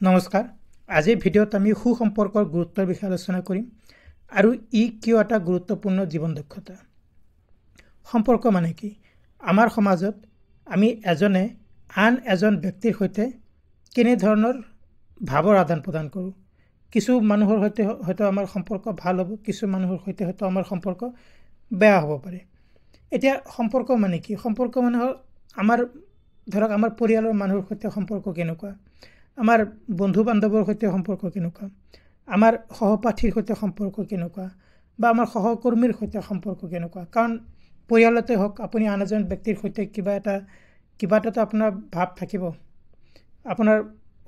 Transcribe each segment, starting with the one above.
নমস্কাৰ। আজিৰ ভিডিঅ'ত আমি সুসম্পৰ্কৰ গুৰুত্বৰ বিষয়ে আলোচনা কৰিম আৰু ই কিয় এটা গুৰুত্বপূৰ্ণ জীৱন দক্ষতা। সম্পৰ্ক মানে কি? আমাৰ সমাজত আমি এজনে আন এজন ব্যক্তিৰ সৈতে কেনেধৰণৰ ভাৱৰ আদান প্ৰদান কৰোঁ। কিছু মানুহৰ সৈতে হয়তো আমাৰ সম্পৰ্ক ভাল হ'ব, কিছু মানুহৰ সৈতে হয়তো আমাৰ সম্পৰ্ক বেয়া হ'ব পাৰে। এতিয়া সম্পৰ্ক মানে কি? সম্পৰ্ক মানে হ'ল আমাৰ পৰিয়ালৰ মানুহৰ সৈতে সম্পৰ্ক কেনেকুৱা, আমাৰ বন্ধু বান্ধৱৰ সৈতে সম্পৰ্ক কেনেকুৱা, আমাৰ সহপাঠীৰ সৈতে সম্পৰ্ক কেনেকুৱা, বা আমাৰ সহকৰ্মীৰ সৈতে সম্পৰ্ক কেনেকুৱা। কাৰণ পৰিয়ালতে হওক, আপুনি আন এজন ব্যক্তিৰ সৈতে কিবা এটাতো আপোনাৰ ভাৱ থাকিব। আপোনাৰ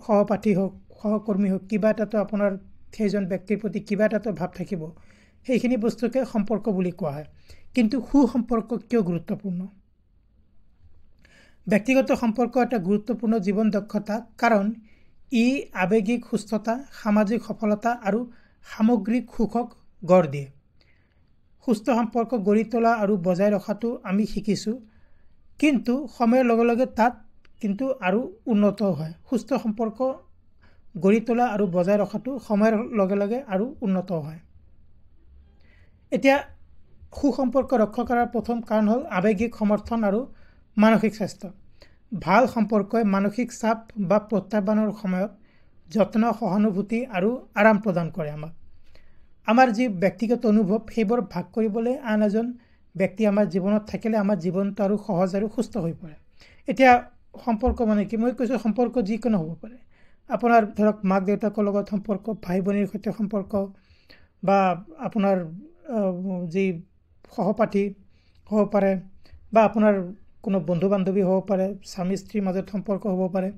সহপাঠী হওক, সহকৰ্মী হওক, কিবা এটাতো আপোনাৰ সেইজন ব্যক্তিৰ প্ৰতি কিবা এটাতো ভাৱ থাকিব। সেইখিনি বস্তুকে সম্পৰ্ক বুলি কোৱা হয়। কিন্তু সুসম্পৰ্ক কিয় গুৰুত্বপূৰ্ণ? ব্যক্তিগত সম্পৰ্ক এটা গুৰুত্বপূৰ্ণ জীৱন দক্ষতা, কাৰণ ই আৱেগিক সুস্থতা, সামাজিক সফলতা আৰু সামগ্ৰিক সুখক গঢ় দিয়ে। সুস্থ সম্পৰ্ক গঢ়ি তোলা আৰু বজাই ৰখাটো আমি শিকিছোঁ, কিন্তু সময়ৰ লগে লগে তাত কিন্তু আৰু উন্নত হয়। সুস্থ সম্পৰ্ক গঢ়ি তোলা আৰু বজাই ৰখাটো সময়ৰ লগে লগে আৰু উন্নত হয়। এতিয়া সুসম্পৰ্ক ৰক্ষা কৰাৰ প্ৰথম কাৰণ হ'ল আৱেগিক সমৰ্থন আৰু মানসিক স্বাস্থ্য। ভাল সম্পৰ্কই মানসিক চাপ বা প্ৰত্যাহ্বানৰ সময়ত যত্ন, সহানুভূতি আৰু আৰাম প্ৰদান কৰে। আমাৰ যি ব্যক্তিগত অনুভৱ, সেইবোৰ ভাগ কৰিবলৈ আন এজন ব্যক্তি আমাৰ জীৱনত থাকিলে আমাৰ জীৱনটো আৰু সহজ আৰু সুস্থ হৈ পৰে। এতিয়া সম্পৰ্ক মানে কি? মই কৈছোঁ সম্পৰ্ক যিকোনো হ'ব পাৰে। আপোনাৰ মাক দেউতাকৰ লগত সম্পৰ্ক, ভাই ভনীৰ সৈতে সম্পৰ্ক, বা আপোনাৰ যি সহপাঠী হ'ব পাৰে, বা আপোনাৰ কোনো বন্ধু বান্ধৱী হ'ব পাৰে, স্বামী স্ত্ৰীৰ মাজত সম্পৰ্ক হ'ব পাৰে।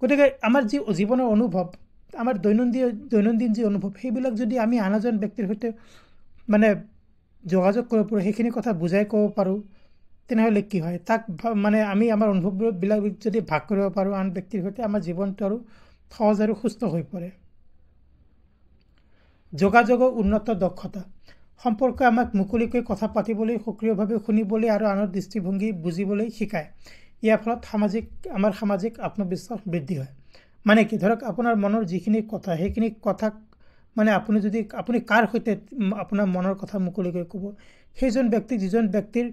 গতিকে আমাৰ যি জীৱনৰ অনুভৱ, আমাৰ দৈনন্দিন যি অনুভৱ, সেইবিলাক যদি আমি আন এজন ব্যক্তিৰ সৈতে যোগাযোগ কৰিব পাৰোঁ, সেইখিনি কথা বুজাই ক'ব পাৰোঁ, তেনেহ'লে কি হয়? তাক আমি আমাৰ অনুভৱবিলাক যদি ভাগ কৰিব পাৰোঁ আন ব্যক্তিৰ সৈতে, আমাৰ জীৱনটো আৰু সহজ আৰু সুস্থ হৈ পৰে। যোগাযোগৰ উন্নত দক্ষতা। সম্পৰ্কে আমাক মুকলিকৈ কথা পাতিবলৈ, সক্ৰিয়ভাৱে শুনিবলৈ আৰু আনৰ দৃষ্টিভংগী বুজিবলৈ শিকায়। ইয়াৰ ফলত আমাৰ সামাজিক আত্মবিশ্বাস বৃদ্ধি হয়। মানে কি? আপোনাৰ মনৰ যিখিনি কথা, সেইখিনি কথাক আপুনি কাৰ সৈতে আপোনাৰ মনৰ কথা মুকলিকৈ ক'ব, সেইজন ব্যক্তিক যিজন ব্যক্তিৰ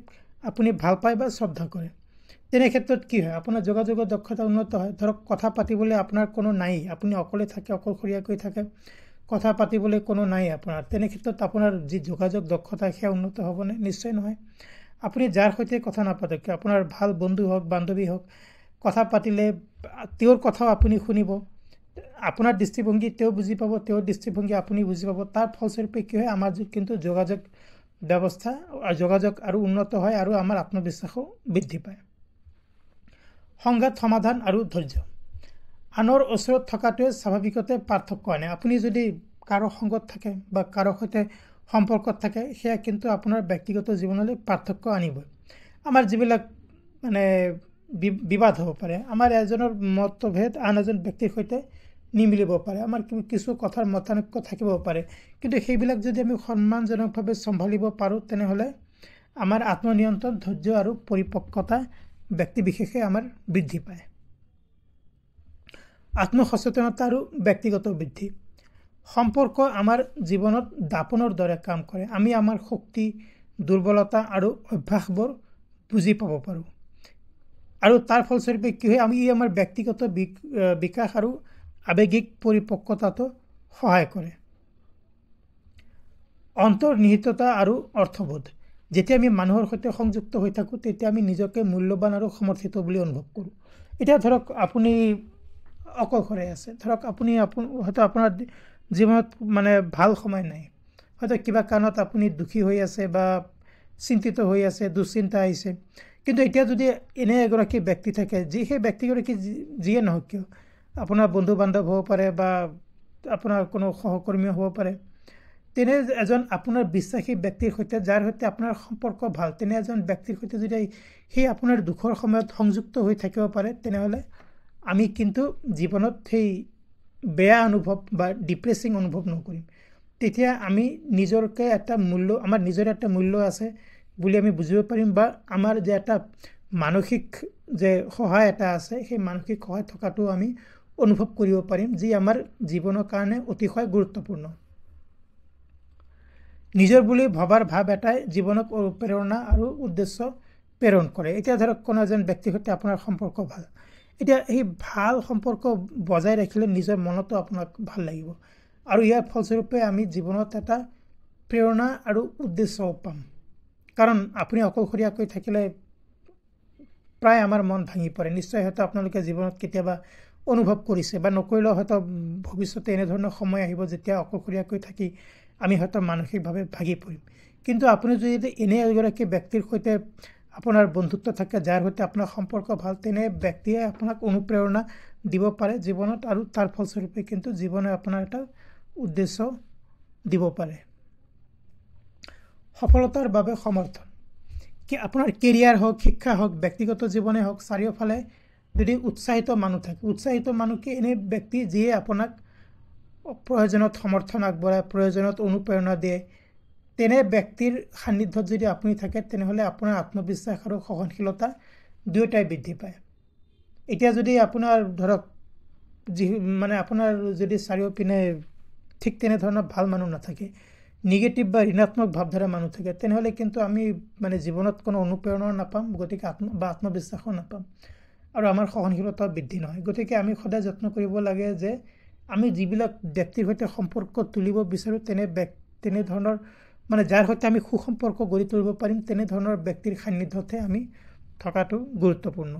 আপুনি ভাল পায় বা শ্ৰদ্ধা কৰে। তেনে ক্ষেত্ৰত কি হয়? আপোনাৰ যোগাযোগৰ দক্ষতা উন্নত হয়। কথা পাতিবলৈ আপোনাৰ কোনো নাই, আপুনি অকলে থাকে, অকলশৰীয়াকৈ থাকে, কথা পাতিবলৈ কোনো নাই আপোনাৰ। তেনে ক্ষেত্ৰত আপোনাৰ যি যোগাযোগ দক্ষতা, সেয়া উন্নত হ'বনে? নিশ্চয় নহয়। আপুনি যাৰ সৈতে কথা নাপাতক কিয়, আপোনাৰ ভাল বন্ধু হওক, বান্ধৱী হওক, কথা পাতিলে তেওঁৰ কথাও আপুনি শুনিব। আপোনাৰ দৃষ্টিভংগী তেওঁ বুজি পাব, তেওঁৰ দৃষ্টিভংগী আপুনি বুজি পাব। তাৰ ফলস্বৰূপে কি হয়? আমাৰ কিন্তু যোগাযোগ ব্যৱস্থা, যোগাযোগ আৰু উন্নত হয় আৰু আমাৰ আত্মবিশ্বাসো বৃদ্ধি পায়। সংঘাত সমাধান আৰু ধৈৰ্য। আনৰ ওচৰত থকাটোৱে স্বাভাৱিকতে পাৰ্থক্য আনে। আপুনি যদি কাৰো সংগত থাকে বা কাৰো সৈতে সম্পৰ্কত থাকে, সেয়া কিন্তু আপোনাৰ ব্যক্তিগত জীৱনলৈ পাৰ্থক্য আনিবই। আমাৰ যিবিলাক বিবাদ হ'ব পাৰে, আমাৰ এজনৰ মতভেদ আন এজন ব্যক্তিৰ সৈতে নিমিলিব পাৰে, আমাৰ কিছু কথাৰ মতানৈক্য থাকিব পাৰে, কিন্তু সেইবিলাক যদি আমি সন্মানজনকভাৱে চম্ভালিব পাৰোঁ, তেনেহ'লে আমাৰ আত্মনিয়ন্ত্ৰণ, ধৈৰ্য আৰু পৰিপক্কতা ব্যক্তি বিশেষে আমাৰ বৃদ্ধি পায়। আত্মসচেতনতা আৰু ব্যক্তিগত বৃদ্ধি। সম্পৰ্ক আমাৰ জীৱনত দাপোনৰ দৰে কাম কৰে। আমি আমাৰ শক্তি, দুৰ্বলতা আৰু অভ্যাসবোৰ বুজি পাব পাৰোঁ, আৰু তাৰ ফলস্বৰূপে কি হয়? আমাৰ ব্যক্তিগত বিকাশ আৰু আৱেগিক পৰিপক্কতাটো সহায় কৰে। অন্তৰ্নিহিততা আৰু অৰ্থবোধ। যেতিয়া আমি মানুহৰ সৈতে সংযুক্ত হৈ থাকোঁ, তেতিয়া আমি নিজকে মূল্যৱান আৰু সমৰ্থিত বুলি অনুভৱ কৰোঁ। এতিয়া আপুনি অকলশৰে আছে, আপুনি হয়তো আপোনাৰ জীৱনত ভাল সময় নাই, হয়তো কিবা কাৰণত আপুনি দুখী হৈ আছে বা চিন্তিত হৈ আছে, দুশ্চিন্তা আহিছে। কিন্তু এতিয়া যদি এনে এগৰাকী ব্যক্তি থাকে, সেই ব্যক্তিগৰাকী যিয়ে নহওক কিয়, আপোনাৰ বন্ধু বান্ধৱ হ'ব পাৰে বা আপোনাৰ কোনো সহকৰ্মী হ'ব পাৰে, তেনে এজন আপোনাৰ বিশ্বাসী ব্যক্তিৰ সৈতে, যাৰ সৈতে আপোনাৰ সম্পৰ্ক ভাল, তেনে এজন ব্যক্তিৰ সৈতে যদি সেই আপোনাৰ দুখৰ সময়ত সংযুক্ত হৈ থাকিব পাৰে, তেনেহ'লে আমি কিন্তু জীৱনত সেই বেয়া অনুভৱ বা ডিপ্ৰেছিং অনুভৱ নকৰিম। তেতিয়া আমি আমাৰ নিজৰ এটা মূল্য আছে বুলি আমি বুজিব পাৰিম, বা আমাৰ যে এটা মানসিক যে সহায় এটা আছে, সেই মানসিক সহায় থকাটো আমি অনুভৱ কৰিব পাৰিম যি আমাৰ জীৱনৰ কাৰণে অতিশয় গুৰুত্বপূৰ্ণ নিজৰ বুলি ভবাৰ ভাৱ এটাই জীৱনক প্ৰেৰণা আৰু উদ্দেশ্য প্ৰেৰণ কৰে এতিয়া ধৰক কোনো এজন ব্যক্তিৰ সৈতে আপোনাৰ সম্পৰ্ক ভাল এতিয়া এই ভাল সম্পৰ্ক বজাই ৰাখিলে নিজৰ মনতো আপোনাক ভাল লাগিব আৰু ইয়াৰ ফলস্বৰূপে আমি জীৱনত এটা প্ৰেৰণা আৰু উদ্দেশ্য পাম কাৰণ আপুনি অকলশৰীয়াকৈ থাকিলে প্ৰায় আমাৰ মন ভাঙি পৰে নিশ্চয় হয়তো আপোনালোকে জীৱনত কেতিয়াবা অনুভৱ কৰিছে বা নকৰিলেও হয়তো ভৱিষ্যতে এনেধৰণৰ সময় আহিব যেতিয়া অকলশৰীয়াকৈ থাকি আমি হয়তো মানসিকভাৱে ভাগি পৰিম কিন্তু আপুনি যদি এনে এগৰাকী ব্যক্তিৰ সৈতে আপোনাৰ বন্ধুত্ব থাকে যাৰ সৈতে আপোনাৰ সম্পৰ্ক ভাল তেনে ব্যক্তিয়ে আপোনাক অনুপ্ৰেৰণা দিব পাৰে জীৱনত আৰু তাৰ ফলস্বৰূপে কিন্তু জীৱনে আপোনাৰ এটা উদ্দেশ্য দিব পাৰে সফলতাৰ বাবে সমৰ্থন কি আপোনাৰ কেৰিয়াৰ হওক শিক্ষা হওক ব্যক্তিগত জীৱনে হওক চাৰিওফালে যদি উৎসাহিত মানুহ থাকে উৎসাহিত মানুহকে এনে ব্যক্তি যিয়ে আপোনাক প্ৰয়োজনত সমৰ্থন আগবঢ়ায় প্ৰয়োজনত অনুপ্ৰেৰণা দিয়ে তেনে ব্যক্তিৰ সান্নিধ্যত যদি আপুনি থাকে তেনেহলে আপোনাৰ আত্মবিশ্বাস আৰু সহনশীলতা দুয়োটাই বৃদ্ধি পায় এতিয়া যদি আপোনাৰ ধৰক মানে আপোনাৰ যদি চাৰিওপিনে ঠিক তেনেধৰণৰ ভাল মানুহ নাথাকে নিগেটিভ বা ঋণাত্মক ভাৱধাৰা মানুহ থাকে তেনেহলে কিন্তু আমি মানে জীৱনত কোনো অনুপ্ৰেৰণা নাপাম গতিকে আত্মবিশ্বাসও নাপাম আৰু আমাৰ সহনশীলতা বৃদ্ধি নহয় গতিকে আমি সদায় যত্ন কৰিব লাগে যে আমি যিবিলাক ব্যক্তিৰ সৈতে সম্পৰ্ক তুলিব বিচাৰো তেনে ধৰণৰ মানে যাৰ সৈতে আমি সুসম্পৰ্ক গঢ়ি তুলিব পাৰিম তেনে ধৰণৰ ব্যক্তিৰ সান্নিধ্যতহে আমি থকাটো গুৰুত্বপূৰ্ণ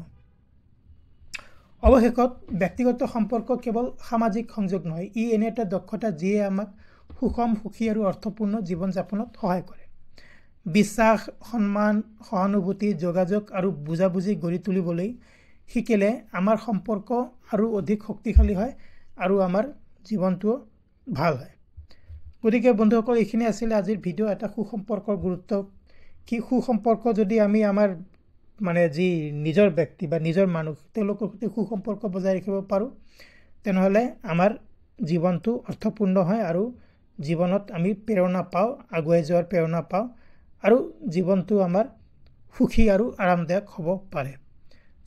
অৱশেষত ব্যক্তিগত সম্পৰ্ক কেৱল সামাজিক সংযোগ নহয় ই এনে এটা দক্ষতা যিয়ে আমাক সুষম সুখী আৰু অৰ্থপূৰ্ণ জীৱন যাপনত সহায় কৰে বিশ্বাস সন্মান সহানুভূতি যোগাযোগ আৰু বুজাবুজি গঢ়ি তুলিবলৈ শিকিলে আমাৰ সম্পৰ্ক আৰু অধিক শক্তিশালী হয় আৰু আমাৰ জীৱনটো ভাল হয় গতিকে বন্ধুসকল এইখিনি আছিল আজিৰ ভিডিঅ' এটা সুসম্পৰ্কৰ গুৰুত্ব কি সুসম্পৰ্ক যদি আমি আমাৰ মানে যি নিজৰ ব্যক্তি বা নিজৰ মানুহ তেওঁলোকৰ সৈতে সুসম্পৰ্ক বজাই ৰাখিব পাৰোঁ তেনেহলে আমাৰ জীৱনটো অৰ্থপূৰ্ণ হয় আৰু জীৱনত আমি প্ৰেৰণা পাওঁ আগুৱাই যোৱাৰ প্ৰেৰণা পাওঁ আৰু জীৱনটো আমাৰ সুখী আৰু আৰামদায়ক হ'ব পাৰে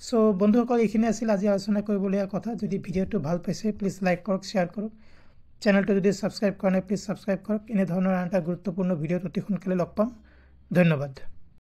সো বন্ধুসকল এইখিনি আছিল আজি আলোচনা কৰিবলগীয়া কথা যদি ভিডিঅ'টো ভাল পাইছে প্লিজ লাইক কৰক শ্বেয়াৰ কৰক চেনেলটো যদি সাবস্ক্ৰাইব কৰা নাই প্লিজ সাবস্ক্ৰাইব কৰক এনে ধৰণৰ এটা গুৰুত্বপূৰ্ণ ভিডিঅ'ত অতি সোনকালে লগ পাম ধন্যবাদ